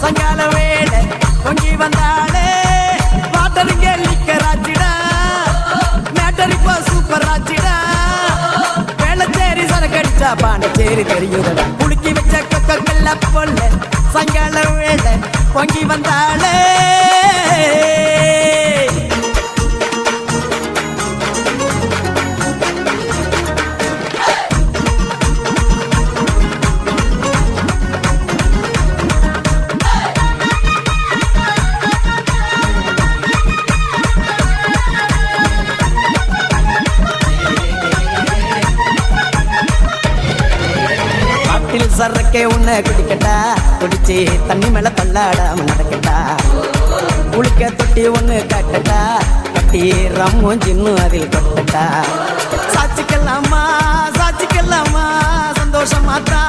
சங்கால வேளை பொங்கி வந்தாளே வாட்டருங்க லிக்கராச்சிடா மேட்டரிப்போ சூப்பர் ஆச்சிடா வேளச்சேரி சரக்கடிச்சா பாண்டிச்சேரி தெரியுதடா குலுக்கி வச்ச கொக்கல்ல பொல்ல சங்கால வேளை பொங்கி வந்தாளே சரக்கே உன்னை குடிக்கட்டா குடிச்சு தண்ணி மேல தள்ளாடாம நடக்கட்டா குளிக்க தொட்டி ஒண்ணு கட்டட்டா கட்டி ரம்மும் சின்னும் அதில் கொட்டட்டா சாட்சிக்கலாமா சாட்சிக்கலாமா சந்தோஷமாத்தா